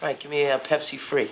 All right, give me a Pepsi free.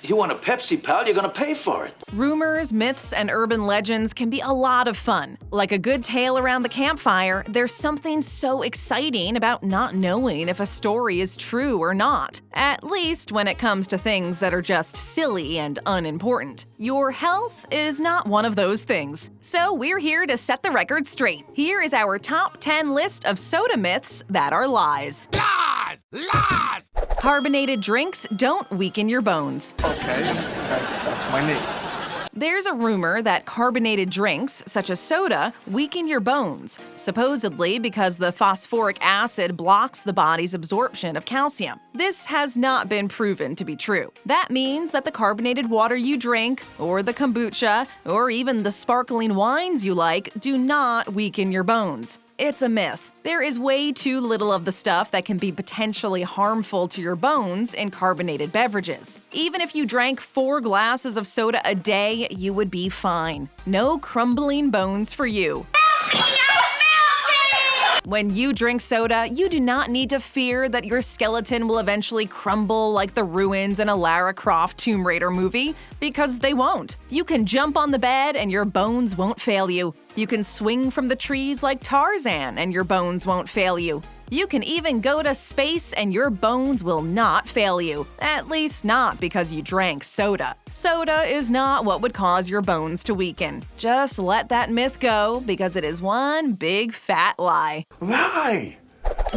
You want a Pepsi, pal? You're gonna pay for it. Rumors, myths, and urban legends can be a lot of fun. Like a good tale around the campfire, there's something so exciting about not knowing if a story is true or not. At least when it comes to things that are just silly and unimportant. Your health is not one of those things. So we're here to set the record straight. Here is our top 10 list of soda myths that are lies. Lies! Lies! Carbonated drinks don't weaken your bones. Okay, that's my name. There's a rumor that carbonated drinks, such as soda, weaken your bones, supposedly because the phosphoric acid blocks the body's absorption of calcium. This has not been proven to be true. That means that the carbonated water you drink, or the kombucha, or even the sparkling wines you like do not weaken your bones. It's a myth. There is way too little of the stuff that can be potentially harmful to your bones in carbonated beverages. Even if you drank 4 glasses of soda a day, you would be fine. No crumbling bones for you. When you drink soda, you do not need to fear that your skeleton will eventually crumble like the ruins in a Lara Croft Tomb Raider movie, because they won't. You can jump on the bed and your bones won't fail you. You can swing from the trees like Tarzan and your bones won't fail you. You can even go to space and your bones will not fail you. At least not because you drank soda. Soda is not what would cause your bones to weaken. Just let that myth go because it is one big fat lie. Lie!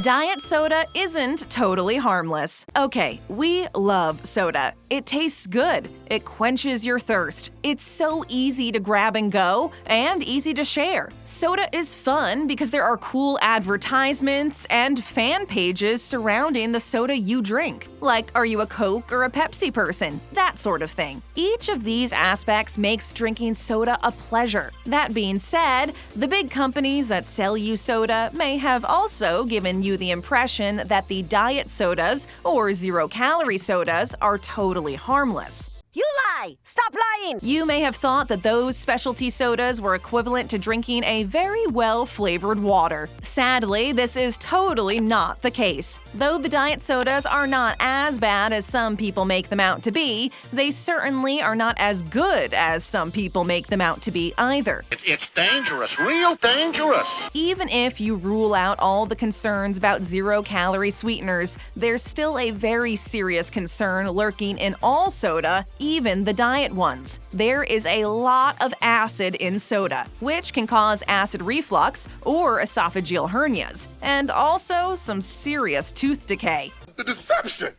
Diet soda isn't totally harmless. Okay, we love soda. It tastes good. It quenches your thirst. It's so easy to grab and go, and easy to share. Soda is fun because there are cool advertisements and fan pages surrounding the soda you drink. Like, are you a Coke or a Pepsi person? That sort of thing. Each of these aspects makes drinking soda a pleasure. That being said, the big companies that sell you soda may have also given you the impression that the diet sodas or zero-calorie sodas are totally harmless. You lie! Stop lying! You may have thought that those specialty sodas were equivalent to drinking a very well-flavored water. Sadly, this is totally not the case. Though the diet sodas are not as bad as some people make them out to be, they certainly are not as good as some people make them out to be either. It's dangerous, real dangerous. Even if you rule out all the concerns about zero-calorie sweeteners, there's still a very serious concern lurking in all soda, even the diet ones. There is a lot of acid in soda, which can cause acid reflux or esophageal hernias, and also some serious tooth decay. The deception!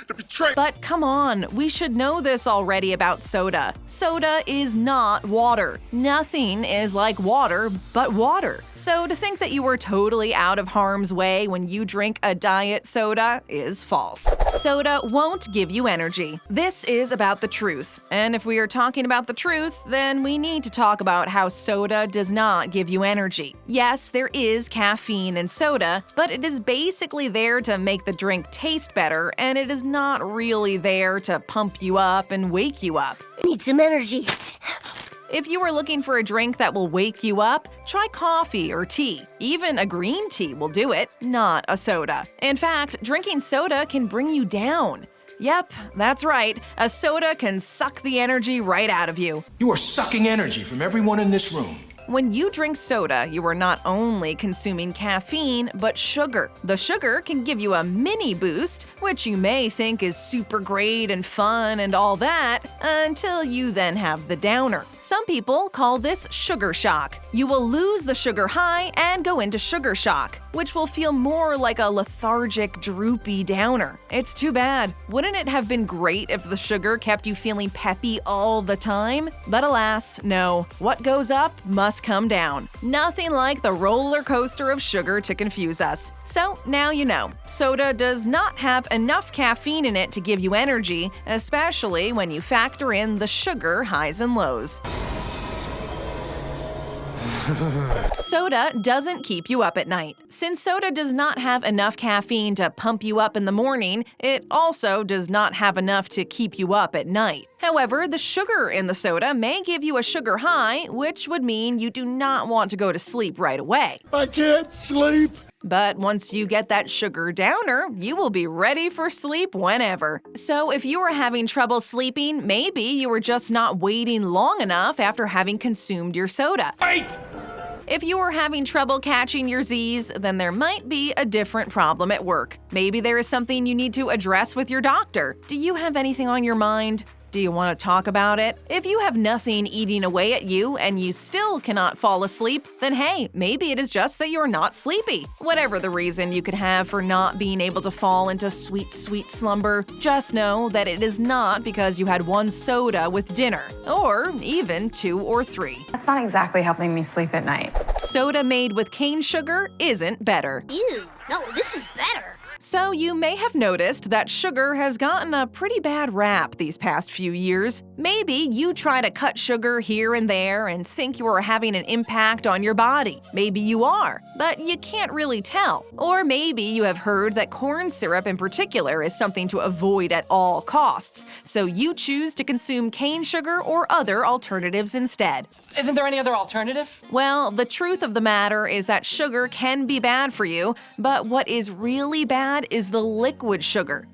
The betrayal! But come on, we should know this already about soda. Soda is not water. Nothing is like water but water. So to think that you are totally out of harm's way when you drink a diet soda is false. Soda won't give you energy. This is about the truth. And if we are talking about the truth, then we need to talk about how soda does not give you energy. Yes, there is caffeine in soda, but it is basically there to make the drink taste better, and it is not really there to pump you up and wake you up. Need some energy. If you are looking for a drink that will wake you up, try coffee or tea. Even a green tea will do it, not a soda. In fact, drinking soda can bring you down. Yep, that's right. A soda can suck the energy right out of you. You are sucking energy from everyone in this room. When you drink soda, you are not only consuming caffeine, but sugar. The sugar can give you a mini boost, which you may think is super great and fun and all that, until you then have the downer. Some people call this sugar shock. You will lose the sugar high and go into sugar shock, which will feel more like a lethargic, droopy downer. It's too bad. Wouldn't it have been great if the sugar kept you feeling peppy all the time? But alas, no. What goes up must come down. Nothing like the roller coaster of sugar to confuse us. So now you know, soda does not have enough caffeine in it to give you energy, especially when you factor in the sugar highs and lows. Soda doesn't keep you up at night. Since soda does not have enough caffeine to pump you up in the morning, it also does not have enough to keep you up at night. However, the sugar in the soda may give you a sugar high, which would mean you do not want to go to sleep right away. I can't sleep. But once you get that sugar downer, you will be ready for sleep whenever. So if you are having trouble sleeping, maybe you are just not waiting long enough after having consumed your soda. Wait! If you are having trouble catching your Z's, then there might be a different problem at work. Maybe there is something you need to address with your doctor. Do you have anything on your mind? Do you want to talk about it? If you have nothing eating away at you and you still cannot fall asleep, then hey, maybe it is just that you're not sleepy. Whatever the reason you could have for not being able to fall into sweet, sweet slumber, just know that it is not because you had one soda with dinner, or even 2 or 3. That's not exactly helping me sleep at night. Soda made with cane sugar isn't better. Ew, no, this is better. So you may have noticed that sugar has gotten a pretty bad rap these past few years. Maybe you try to cut sugar here and there and think you are having an impact on your body. Maybe you are, but you can't really tell. Or maybe you have heard that corn syrup in particular is something to avoid at all costs, so you choose to consume cane sugar or other alternatives instead. Isn't there any other alternative? Well, the truth of the matter is that sugar can be bad for you, but what is really bad is the liquid sugar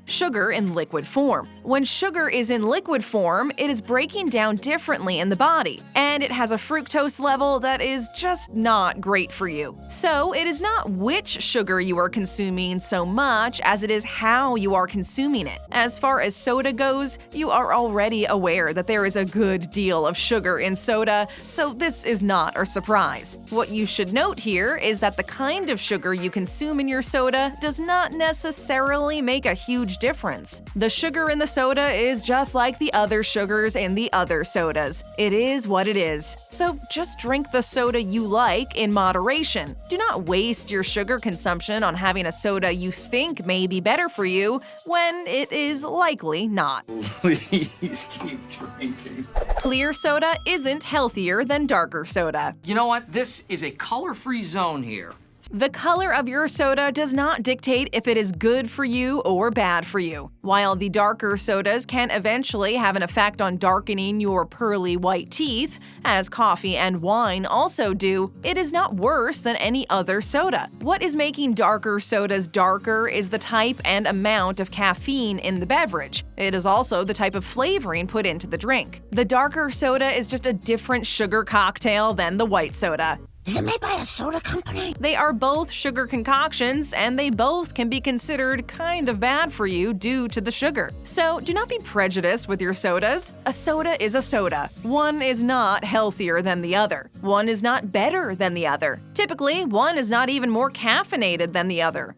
in liquid form. When sugar is in liquid form, it is breaking down differently in the body, and it has a fructose level that is just not great for you. So it is not which sugar you are consuming so much as it is how you are consuming it. As far as soda goes, you are already aware that there is a good deal of sugar in soda, so this is not a surprise. What you should note here is that the kind of sugar you consume in your soda does not necessarily make a huge difference. The sugar in the soda is just like the other sugars in the other sodas. It is what it is. So just drink the soda you like in moderation. Do not waste your sugar consumption on having a soda you think may be better for you when it is likely not. Please keep drinking. Clear soda isn't healthier than darker soda. You know what? This is a color-free zone here. The color of your soda does not dictate if it is good for you or bad for you. While the darker sodas can eventually have an effect on darkening your pearly white teeth, as coffee and wine also do, it is not worse than any other soda. What is making darker sodas darker is the type and amount of caffeine in the beverage. It is also the type of flavoring put into the drink. The darker soda is just a different sugar cocktail than the white soda. Is it made by a soda company? They are both sugar concoctions, and they both can be considered kind of bad for you due to the sugar. So do not be prejudiced with your sodas. A soda is a soda. One is not healthier than the other. One is not better than the other. Typically, one is not even more caffeinated than the other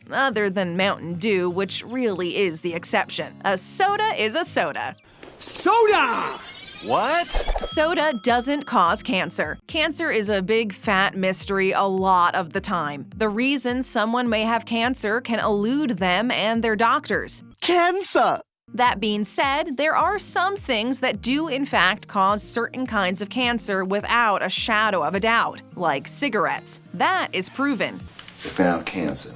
than Mountain Dew, which really is the exception. A soda is a soda. Soda! What? Soda doesn't cause cancer. Cancer is a big fat mystery a lot of the time. The reason someone may have cancer can elude them and their doctors. Cancer! That being said, there are some things that do in fact cause certain kinds of cancer without a shadow of a doubt, like cigarettes. That is proven. They found cancer.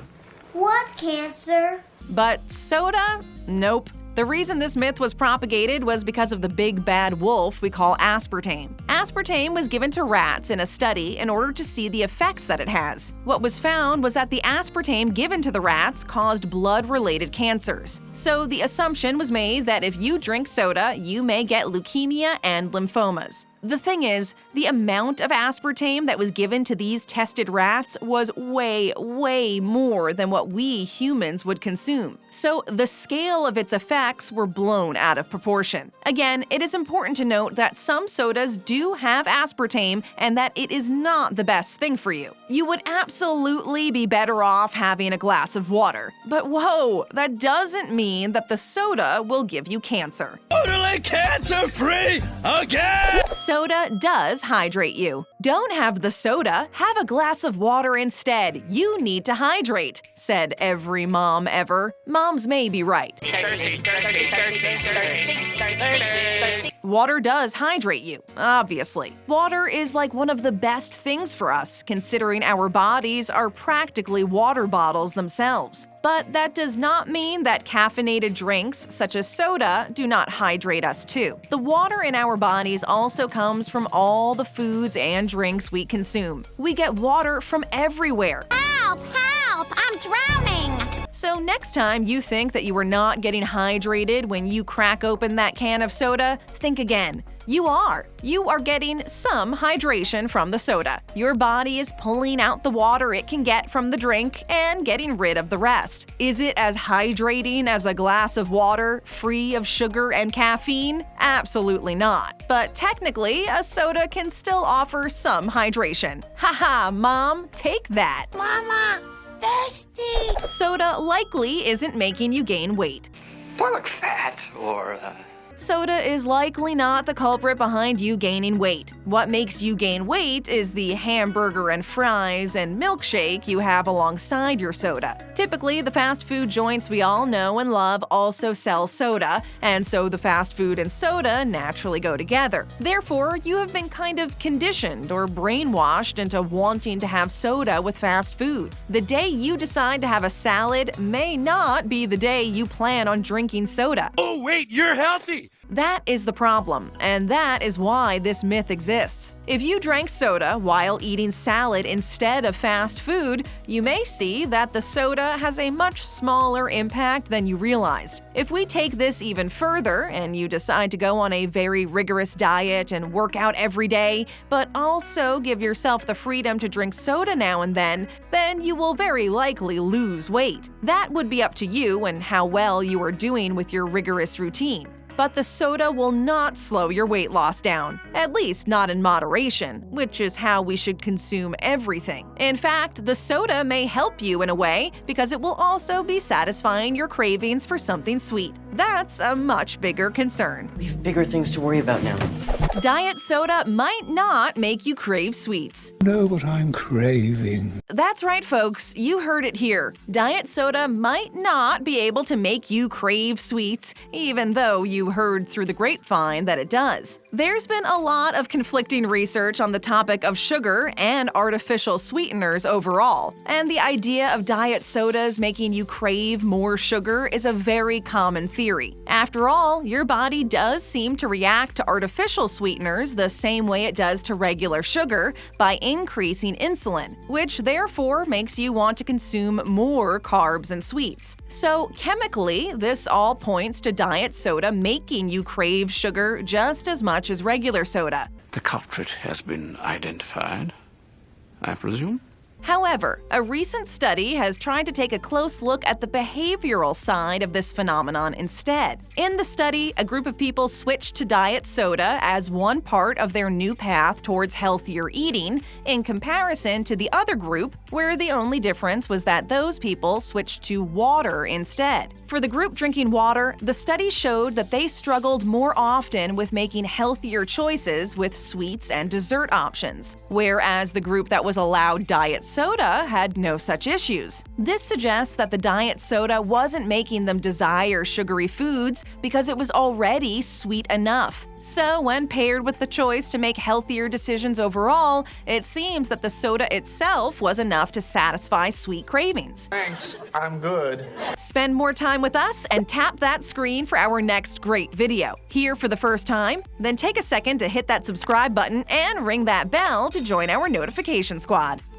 What cancer? But soda? Nope. The reason this myth was propagated was because of the big bad wolf we call aspartame. Aspartame was given to rats in a study in order to see the effects that it has. What was found was that the aspartame given to the rats caused blood-related cancers. So the assumption was made that if you drink soda, you may get leukemia and lymphomas. The thing is, the amount of aspartame that was given to these tested rats was way, way more than what we humans would consume. So the scale of its effects were blown out of proportion. Again, it is important to note that some sodas do have aspartame and that it is not the best thing for you. You would absolutely be better off having a glass of water. But whoa, that doesn't mean that the soda will give you cancer. Totally cancer-free again! Soda does hydrate you. Don't have the soda, have a glass of water instead. You need to hydrate, said every mom ever. Moms may be right. Water does hydrate you, obviously. Water is like one of the best things for us, considering our bodies are practically water bottles themselves. But that does not mean that caffeinated drinks, such as soda, do not hydrate us too. The water in our bodies also comes from all the foods and drinks we consume. We get water from everywhere. Help! Help! I'm drowning. So next time you think that you are not getting hydrated when you crack open that can of soda, think again. You are. You are getting some hydration from the soda. Your body is pulling out the water it can get from the drink and getting rid of the rest. Is it as hydrating as a glass of water free of sugar and caffeine? Absolutely not. But technically, a soda can still offer some hydration. Haha, Mom, take that. Mama, thirsty. Soda likely isn't making you gain weight. Do I look fat or Soda is likely not the culprit behind you gaining weight. What makes you gain weight is the hamburger and fries and milkshake you have alongside your soda. Typically, the fast food joints we all know and love also sell soda, and so the fast food and soda naturally go together. Therefore, you have been kind of conditioned or brainwashed into wanting to have soda with fast food. The day you decide to have a salad may not be the day you plan on drinking soda. Oh, wait, you're healthy. That is the problem, and that is why this myth exists. If you drank soda while eating salad instead of fast food, you may see that the soda has a much smaller impact than you realized. If we take this even further and you decide to go on a very rigorous diet and work out every day, but also give yourself the freedom to drink soda now and then you will very likely lose weight. That would be up to you and how well you are doing with your rigorous routine. But the soda will not slow your weight loss down, at least not in moderation, which is how we should consume everything. In fact, the soda may help you in a way because it will also be satisfying your cravings for something sweet. That's a much bigger concern. We have bigger things to worry about now. Diet soda might not make you crave sweets. Know what I'm craving. That's right, folks. You heard it here. Diet soda might not be able to make you crave sweets, even though you heard through the grapevine that it does. There's been a lot of conflicting research on the topic of sugar and artificial sweeteners overall, and the idea of diet sodas making you crave more sugar is a very common theory. After all, your body does seem to react to artificial sweeteners the same way it does to regular sugar by increasing insulin, which therefore makes you want to consume more carbs and sweets. So chemically, this all points to diet soda making you crave sugar just as much as regular soda. The culprit has been identified, I presume? However, a recent study has tried to take a close look at the behavioral side of this phenomenon instead. In the study, a group of people switched to diet soda as one part of their new path towards healthier eating, in comparison to the other group, where the only difference was that those people switched to water instead. For the group drinking water, the study showed that they struggled more often with making healthier choices with sweets and dessert options, whereas the group that was allowed diet soda had no such issues. This suggests that the diet soda wasn't making them desire sugary foods because it was already sweet enough. So when paired with the choice to make healthier decisions overall, it seems that the soda itself was enough to satisfy sweet cravings. Thanks, I'm good. Spend more time with us and tap that screen for our next great video. Here for the first time? Then take a second to hit that subscribe button and ring that bell to join our notification squad.